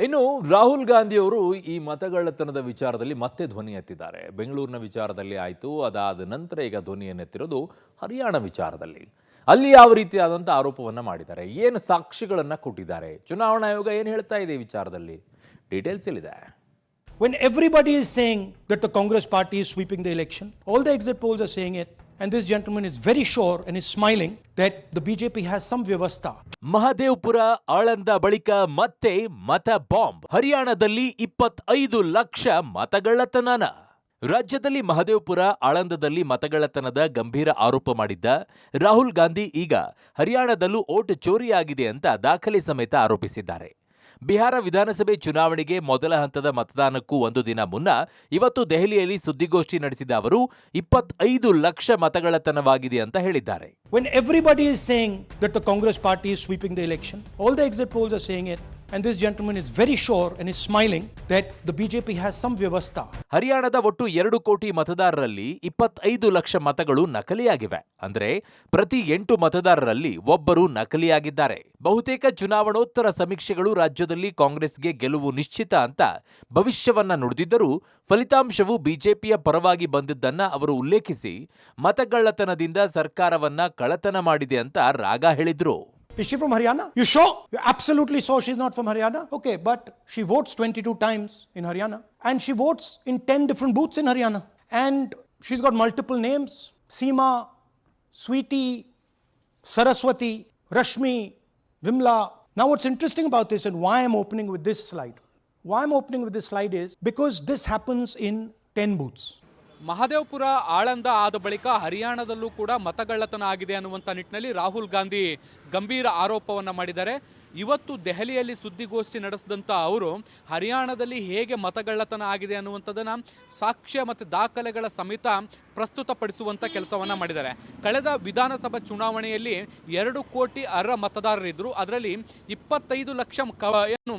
ಇನ್ನು ರಾಹುಲ್ ಗಾಂಧಿಯವರು ಈ ಮತಗಳ್ಳತನದ ವಿಚಾರದಲ್ಲಿ ಮತ್ತೆ ಧ್ವನಿ ಎತ್ತಿದ್ದಾರೆ. ಬೆಂಗಳೂರಿನ ವಿಚಾರದಲ್ಲಿ ಆಯಿತು, ಅದಾದ ನಂತರ ಈಗ ಧ್ವನಿಯನ್ನೆತ್ತಿರೋದು ಹರಿಯಾಣ ವಿಚಾರದಲ್ಲಿ. ಅಲ್ಲಿ ಯಾವ ರೀತಿಯಾದಂಥ ಆರೋಪವನ್ನು ಮಾಡಿದ್ದಾರೆ, ಏನು ಸಾಕ್ಷಿಗಳನ್ನು ಕೊಟ್ಟಿದ್ದಾರೆ, ಚುನಾವಣಾ ಆಯೋಗ ಏನು ಹೇಳ್ತಾ ಇದೆ ಈ ವಿಚಾರದಲ್ಲಿ, ಡೀಟೇಲ್ಸ್ ಇಲ್ಲಿದೆ. When everybody is saying that the Congress party is sweeping the election, all the exit polls are saying it, and this gentleman is very sure and is smiling that the BJP has some vyavastha. Mahadevapura Aland ಬಳಿಕ ಮತ್ತೆ ಮತ bomb. ಹರಿಯಾಣದಲ್ಲಿ 25 ಲಕ್ಷ ಮತಗಳ್ಳತನ. ರಾಜ್ಯದಲ್ಲಿ ಮಹದೇವಪುರ ಆಳಂದದಲ್ಲಿ ಮತಗಳ್ಳತನದ ಗಂಭೀರ ಆರೋಪ ಮಾಡಿದ್ದ ರಾಹುಲ್ ಗಾಂಧಿ ಈಗ ಹರಿಯಾಣದಲ್ಲೂ vote ಚೋರಿಯಾಗಿದೆ ಅಂತ ದಾಖಲೆ ಸಮೇತ ಆರೋಪಿಸಿದ್ದಾರೆ. ಬಿಹಾರ ವಿಧಾನಸಭೆ ಚುನಾವಣೆಗೆ ಮೊದಲ ಹಂತದ ಮತದಾನಕ್ಕೂ ಒಂದು ದಿನ ಮುನ್ನ ಇವತ್ತು ದೆಹಲಿಯಲ್ಲಿ ಸುದ್ದಿಗೋಷ್ಠಿ ನಡೆಸಿದ ಅವರು 25 ಲಕ್ಷ ಮತಗಳ್ಳತನವಾಗಿದೆ ಅಂತ ಹೇಳಿದ್ದಾರೆ. When everybody is saying that the Congress party is sweeping the election, all the exit polls are saying it, and this gentleman is very sure and is smiling that the BJP has some vyavastha. ಹರಿಯಾಣದ ಒಟ್ಟು 2 ಕೋಟಿ ಮತದಾರರಲ್ಲಿ 25 ಲಕ್ಷ ಮತಗಳು ನಕಲಿಯಾಗಿವೆ. ಅಂದ್ರೆ ಪ್ರತಿ 8 ಮತದಾರರಲ್ಲಿ ಒಬ್ಬರು ನಕಲಿಯಾಗಿದ್ದಾರೆ. ಬಹುತೇಕ ಚುನಾವಣೋತ್ತರ ಸಮೀಕ್ಷೆಗಳು ರಾಜ್ಯದಲ್ಲಿ ಕಾಂಗ್ರೆಸ್ಗೆ ಗೆಲುವು ನಿಶ್ಚಿತ ಅಂತ ಭವಿಷ್ಯವನ್ನ ನುಡಿದಿದ್ದರೂ ಫಲಿತಾಂಶವು ಬಿಜೆಪಿಯ ಪರವಾಗಿ ಬಂದಿದ್ದನ್ನ ಅವರು ಉಲ್ಲೇಖಿಸಿ ಮತಗಳ್ಳತನದಿಂದ ಸರ್ಕಾರವನ್ನ ಕಳ್ಳತನ ಮಾಡಿದೆ ಅಂತ ರಾಗ ಹೇಳಿದ್ರು. Is she from Haryana? You sure? You're absolutely sure she's not from Haryana? Okay, but she votes 22 times in Haryana. And she votes in 10 different booths in Haryana. And she's got multiple names. Seema, Sweetie, Saraswati, Rashmi, Vimla. Now what's interesting about this and why I'm opening with this slide. Why I'm opening with this slide is because this happens in 10 booths. Mahadevapura Aland ಆದ ಬಳಿಕ ಹರಿಯಾಣದಲ್ಲೂ ಕೂಡ ಮತಗಳ್ಳತನ ಆಗಿದೆ ಅನ್ನುವಂಥ ನಿಟ್ಟಿನಲ್ಲಿ ರಾಹುಲ್ ಗಾಂಧಿ ಗಂಭೀರ ಆರೋಪವನ್ನು ಮಾಡಿದ್ದಾರೆ. ಇವತ್ತು ದೆಹಲಿಯಲ್ಲಿ ಸುದ್ದಿಗೋಷ್ಠಿ ನಡೆಸಿದಂಥ ಅವರು ಹರಿಯಾಣದಲ್ಲಿ ಹೇಗೆ ಮತಗಳ್ಳತನ ಆಗಿದೆ ಅನ್ನುವಂಥದ್ದನ್ನು ಸಾಕ್ಷ್ಯ ಮತ್ತು ದಾಖಲೆಗಳ ಸಮೇತ ಪ್ರಸ್ತುತಪಡಿಸುವಂಥ ಕೆಲಸವನ್ನು ಮಾಡಿದ್ದಾರೆ. ಕಳೆದ ವಿಧಾನಸಭಾ ಚುನಾವಣೆಯಲ್ಲಿ 2 ಕೋಟಿ ಅರ್ಹ ಮತದಾರರಿದ್ದರು. ಅದರಲ್ಲಿ 25 ಲಕ್ಷ ಏನು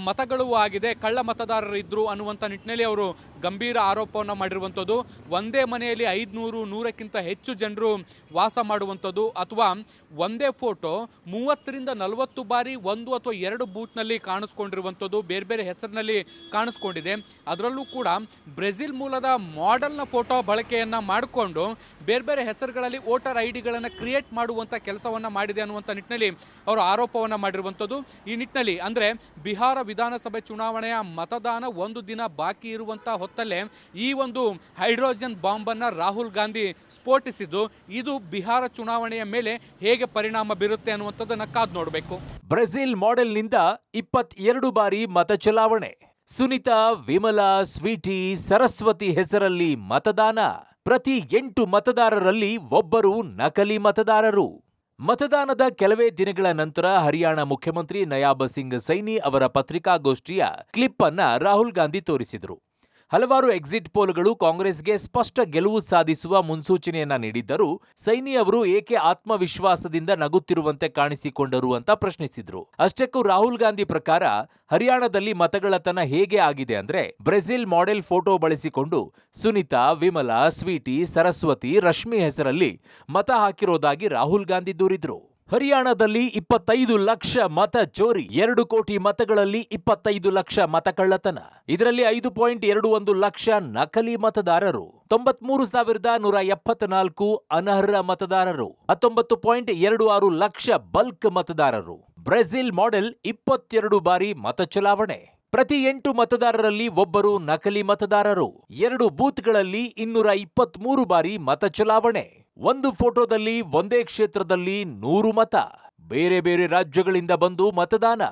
ಮತಗಳು ಆಗಿದೆ, ಕಳ್ಳ ಮತದಾರರಿದ್ದರು ಅನ್ನುವಂಥ ನಿಟ್ಟಿನಲ್ಲಿ ಅವರು ಗಂಭೀರ ಆರೋಪವನ್ನು ಮಾಡಿರುವಂಥದ್ದು. ಒಂದೇ ಮನೆಯಲ್ಲಿ 500, 100ಕ್ಕಿಂತ ಹೆಚ್ಚು ಜನರು ವಾಸ ಮಾಡುವಂಥದ್ದು, ಅಥವಾ ಒಂದೇ ಫೋಟೋ 30ರಿಂದ 40 ಬಾರಿ 1 ಅಥವಾ 2 ಬೂತ್ನಲ್ಲಿ ಕಾಣಿಸ್ಕೊಂಡಿರುವಂಥದ್ದು, ಬೇರೆ ಬೇರೆ ಹೆಸರಿನಲ್ಲಿ ಕಾಣಿಸ್ಕೊಂಡಿದೆ. ಅದರಲ್ಲೂ ಕೂಡ ಬ್ರೆಜಿಲ್ ಮೂಲದ ಮಾಡೆಲ್ನ ಫೋಟೋ ಬಳಕೆಯನ್ನು ಮಾಡಿಕೊಂಡು ಬೇರೆ ಬೇರೆ ಹೆಸರುಗಳಲ್ಲಿ ವೋಟರ್ ಐಡಿಗಳನ್ನು ಕ್ರಿಯೇಟ್ ಮಾಡುವಂಥ ಕೆಲಸವನ್ನು ಮಾಡಿದೆ ಅನ್ನುವಂಥ ನಿಟ್ಟಿನಲ್ಲಿ ಅವರು ಆರೋಪವನ್ನು ಮಾಡಿರುವಂಥದ್ದು. ಈ ನಿಟ್ಟಿನಲ್ಲಿ ಅಂದರೆ ಬಿಹಾರ ವಿಧಾನಸಭೆ ಚುನಾವಣೆಯ ಮತದಾನ ಒಂದು ದಿನ ಬಾಕಿ ಇರುವಂಥ ಹೊತ್ತಲ್ಲೇ ಈ ಒಂದು ಹೈಡ್ರೋಜನ್ ಬಾಂಬನ್ನು ರಾಹುಲ್ ಗಾಂಧಿ ಸ್ಫೋಟಿಸಿದ್ದು, ಇದು ಬಿಹಾರ ಚುನಾವಣೆಯ ಮೇಲೆ ಹೇಗೆ ಪರಿಣಾಮ ಬೀರುತ್ತೆ ಅನ್ನುವಂಥದ್ದನ್ನು ಕಾದು ನೋಡಬೇಕು. ಬ್ರೆಜಿಲ್ ಮಾಡೆಲ್ನಿಂದ 22 ಬಾರಿ ಮತ ಚಲಾವಣೆ. ಸುನಿತಾ, ವಿಮಲಾ, ಸ್ವೀಟಿ, ಸರಸ್ವತಿ ಹೆಸರಲ್ಲಿ ಮತದಾನ. ಪ್ರತಿ 8 ಮತದಾರರಲ್ಲಿ ಒಬ್ಬರು ನಕಲಿ ಮತದಾರರು. ಮತದಾನದ ಕೆಲವೇ ದಿನಗಳ ನಂತರ ಹರಿಯಾಣ ಮುಖ್ಯಮಂತ್ರಿ ನಯಾಬ್ ಸಿಂಗ್ ಸೈನಿ ಅವರ ಪತ್ರಿಕಾಗೋಷ್ಠಿಯ ಕ್ಲಿಪ್ ಅನ್ನ ರಾಹುಲ್ ಗಾಂಧಿ ತೋರಿಸಿದರು. ಹಲವಾರು ಎಕ್ಸಿಟ್ ಪೋಲ್ಗಳು ಕಾಂಗ್ರೆಸ್ಗೆ ಸ್ಪಷ್ಟ ಗೆಲುವು ಸಾಧಿಸುವ ಮುನ್ಸೂಚನೆಯನ್ನ ನೀಡಿದ್ದರೂ ಸೈನಿ ಅವರು ಏಕೆ ಆತ್ಮವಿಶ್ವಾಸದಿಂದ ನಗುತ್ತಿರುವಂತೆ ಕಾಣಿಸಿಕೊಂಡರು ಅಂತ ಪ್ರಶ್ನಿಸಿದ್ರು. ಅಷ್ಟಕ್ಕೂ ರಾಹುಲ್ ಗಾಂಧಿ ಪ್ರಕಾರ ಹರಿಯಾಣದಲ್ಲಿ ಮತಗಳ್ಳತನ ಹೇಗೆ ಆಗಿದೆ ಅಂದ್ರೆ ಬ್ರೆಜಿಲ್ ಮಾಡೆಲ್ ಫೋಟೋ ಬಳಸಿಕೊಂಡು ಸುನಿತಾ, ವಿಮಲಾ, ಸ್ವೀಟಿ, ಸರಸ್ವತಿ, ರಶ್ಮಿ ಹೆಸರಲ್ಲಿ ಮತ ಹಾಕಿರೋದಾಗಿ ರಾಹುಲ್ ಗಾಂಧಿ ದೂರಿದ್ರು. ಹರಿಯಾಣದಲ್ಲಿ 25 ಲಕ್ಷ ಮತ ಚೋರಿ. 2 ಕೋಟಿ ಮತಗಳಲ್ಲಿ 25 ಲಕ್ಷ ಮತ ಕಳ್ಳತನ. ಇದರಲ್ಲಿ 5.21 ಲಕ್ಷ ನಕಲಿ ಮತದಾರರು, 93,174 ಅನರ್ಹ ಮತದಾರರು, 19.26 ಲಕ್ಷ ಬಲ್ಕ್ ಮತದಾರರು. ಬ್ರೆಜಿಲ್ ಮಾಡೆಲ್ 22 ಬಾರಿ ಮತ ಚಲಾವಣೆ. ಪ್ರತಿ 8 ಮತದಾರರಲ್ಲಿ ಒಬ್ಬರು ನಕಲಿ ಮತದಾರರು. 2 ಬೂತ್ಗಳಲ್ಲಿ 223 ಬಾರಿ ಮತ ಚಲಾವಣೆ. ಒಂದು ಫೋಟೋದಲ್ಲಿ ಒಂದೇ ಕ್ಷೇತ್ರದಲ್ಲಿ 100 ಮತ. ಬೇರೆ ಬೇರೆ ರಾಜ್ಯಗಳಿಂದ ಬಂದು ಮತದಾನ.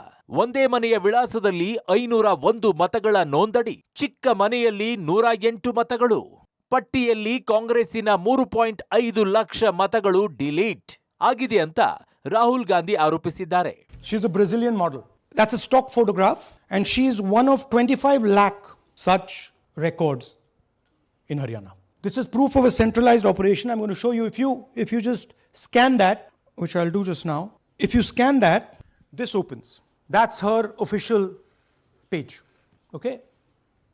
ಒಂದೇ ಮನೆಯ ವಿಳಾಸದಲ್ಲಿ 501 ಮತಗಳ ನೋಂದಣಿ. ಚಿಕ್ಕ ಮನೆಯಲ್ಲಿ 108 ಮತಗಳು. ಪಟ್ಟಿಯಲ್ಲಿ ಕಾಂಗ್ರೆಸ್ಸಿನ 3.5 ಲಕ್ಷ ಮತಗಳು ಡಿಲೀಟ್ ಆಗಿದೆ ಅಂತ ರಾಹುಲ್ ಗಾಂಧಿ ಆರೋಪಿಸಿದ್ದಾರೆ. She's a Brazilian model. That's a stock photograph, and she is one of 25 lakh such records in Haryana. This is proof of a centralized operation. I'm going to show you. If you just scan that, which I'll do just now. If you scan that, this opens. That's her official page. Okay?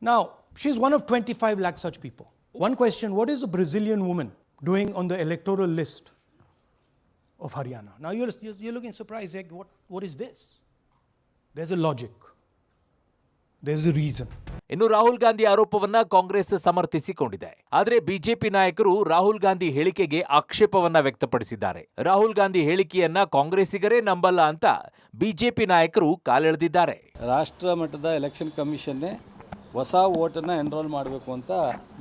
Now, she's one of 25 lakh such people. One question, what is a Brazilian woman doing on the electoral list of Haryana? Now, you're looking surprised. Like, what is this? There's a logic. There's a reason. ಇನ್ನು ರಾಹುಲ್ ಗಾಂಧಿ ಆರೋಪವನ್ನ ಕಾಂಗ್ರೆಸ್ ಸಮರ್ಥಿಸಿಕೊಂಡಿದೆ. ಆದರೆ BJP ನಾಯಕರು ರಾಹುಲ್ ಗಾಂಧಿ ಹೇಳಿಕೆಗೆ ಆಕ್ಷೇಪವನ್ನ ವ್ಯಕ್ತಪಡಿಸಿದ್ದಾರೆ. ರಾಹುಲ್ ಗಾಂಧಿ ಹೇಳಿಕೆಯನ್ನ ಕಾಂಗ್ರೆಸ್ಸಿಗರೇ ನಂಬಲ್ಲ ಅಂತ BJP ನಾಯಕರು ಕಾಲೆಳೆದಿದ್ದಾರೆ. ರಾಷ್ಟ್ರ ಮಟ್ಟದ ಎಲೆಕ್ಷನ್ ಕಮಿಷನ್ನೇ ಹೊಸ ವೋಟನ್ನು ಎನ್ರೋಲ್ ಮಾಡಬೇಕು ಅಂತ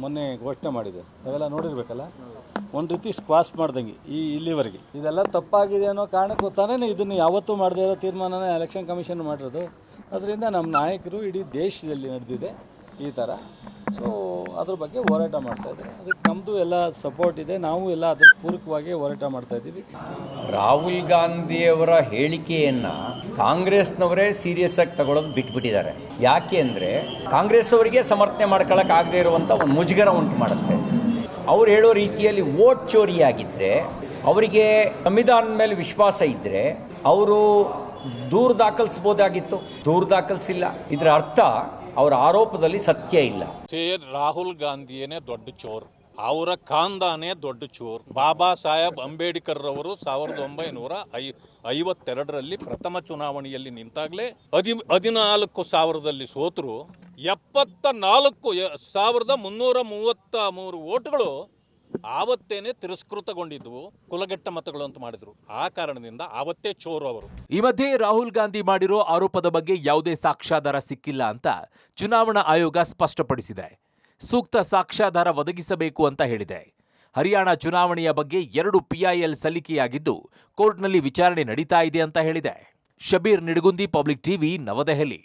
ಮೊನ್ನೆ ಘೋಷಣೆ ಮಾಡಿದೆ. ಅವೆಲ್ಲ ನೋಡಿರ್ಬೇಕಲ್ಲ, ಒಂದು ರೀತಿ ಸ್ಕ್ವಾಸ್ ಮಾಡ್ದಂಗೆ ಇಲ್ಲಿವರೆಗೆ ಇದೆಲ್ಲ ತಪ್ಪಾಗಿದೆ ಅನ್ನೋ ಕಾರಣಕ್ಕೂ ತಾನೇ ಇದನ್ನು ಯಾವತ್ತೂ ಮಾಡದೇ ಇರೋ ತೀರ್ಮಾನನ ಎಲೆಕ್ಷನ್ ಕಮಿಷನ್ ಮಾಡಿರೋದು. ಅದರಿಂದ ನಮ್ಮ ನಾಯಕರು ಇಡೀ ದೇಶದಲ್ಲಿ ನಡೆದಿದೆ ಈ ಥರ. ಸೊ ಅದ್ರ ಬಗ್ಗೆ ಹೋರಾಟ ಮಾಡ್ತಾಯಿದ್ದಾರೆ. ಅದಕ್ಕೆ ನಮ್ಮದು ಎಲ್ಲ ಸಪೋರ್ಟ್ ಇದೆ. ನಾವು ಎಲ್ಲ ಅದ್ರ ಪೂರಕವಾಗಿ ಹೋರಾಟ ಮಾಡ್ತಾಯಿದ್ದೀವಿ. ರಾಹುಲ್ ಗಾಂಧಿಯವರ ಹೇಳಿಕೆಯನ್ನು ಕಾಂಗ್ರೆಸ್ನವರೇ ಸೀರಿಯಸ್ ಆಗಿ ತಗೊಳ್ಳೋದು ಬಿಟ್ಬಿಟ್ಟಿದ್ದಾರೆ. ಯಾಕೆ ಅಂದರೆ ಕಾಂಗ್ರೆಸ್ ಅವರಿಗೆ ಸಮರ್ಥನೆ ಮಾಡ್ಕೊಳ್ಳೋಕ್ಕಾಗದೇ ಇರುವಂಥ ಒಂದು ಮುಜುಗರ ಉಂಟು ಮಾಡುತ್ತೆ. ಅವ್ರು ಹೇಳೋ ರೀತಿಯಲ್ಲಿ ವೋಟ್ ಚೋರಿಯಾಗಿದ್ದರೆ, ಅವರಿಗೆ ಸಂವಿಧಾನದ ಮೇಲೆ ವಿಶ್ವಾಸ ಇದ್ದರೆ ಅವರು ದೂರು ದಾಖಲಿಸಬಹುದಾಗಿತ್ತು. ದೂರು ದಾಖಲಿಸಿಲ್ಲ. ಇದರ ಅರ್ಥ ಅವರ ಆರೋಪದಲ್ಲಿ ಸತ್ಯ ಇಲ್ಲ. ರಾಹುಲ್ ಗಾಂಧಿಯೇನೆ ದೊಡ್ಡ ಚೋರ್, ಅವರ ಖಾನ್ದಾನೇ ದೊಡ್ಡ ಚೋರ್. ಬಾಬಾ ಸಾಹೇಬ್ ಅಂಬೇಡ್ಕರ್ ರವರು 1952ರಲ್ಲಿ ಪ್ರಥಮ ಚುನಾವಣೆಯಲ್ಲಿ ನಿಂತಾಗಲೇ 14,000ದಲ್ಲಿ ಸೋತರು. 74,333 ವೋಟ್ಗಳು ಆವತ್ತೇನೆ ತಿರಸ್ಕೃತಗೊಂಡಿದ್ವು, ಕುಲಗೆಟ್ಟ ಮತಗಳು ಅಂತ ಮಾಡಿದ್ರು. ಆ ಕಾರಣದಿಂದ ಆವತ್ತೇ ಚೋರು ಅವರು. ಈ ಮಧ್ಯೆ ರಾಹುಲ್ ಗಾಂಧಿ ಮಾಡಿರೋ ಆರೋಪದ ಬಗ್ಗೆ ಯಾವುದೇ ಸಾಕ್ಷ್ಯಾಧಾರ ಸಿಕ್ಕಿಲ್ಲ ಅಂತ ಚುನಾವಣಾ ಆಯೋಗ ಸ್ಪಷ್ಟಪಡಿಸಿದೆ. ಸೂಕ್ತ ಸಾಕ್ಷ್ಯಾಧಾರ ಒದಗಿಸಬೇಕು ಅಂತ ಹೇಳಿದೆ. ಹರಿಯಾಣ ಚುನಾವಣೆಯ ಬಗ್ಗೆ 2 PIL ಸಲ್ಲಿಕೆಯಾಗಿದ್ದು ಕೋರ್ಟ್ನಲ್ಲಿ ವಿಚಾರಣೆ ನಡೀತಾ ಇದೆ ಅಂತ ಹೇಳಿದೆ. ಶಬೀರ್ ನಿಡಗುಂದಿ, ಪಬ್ಲಿಕ್ ಟಿವಿ, ನವದೆಹಲಿ.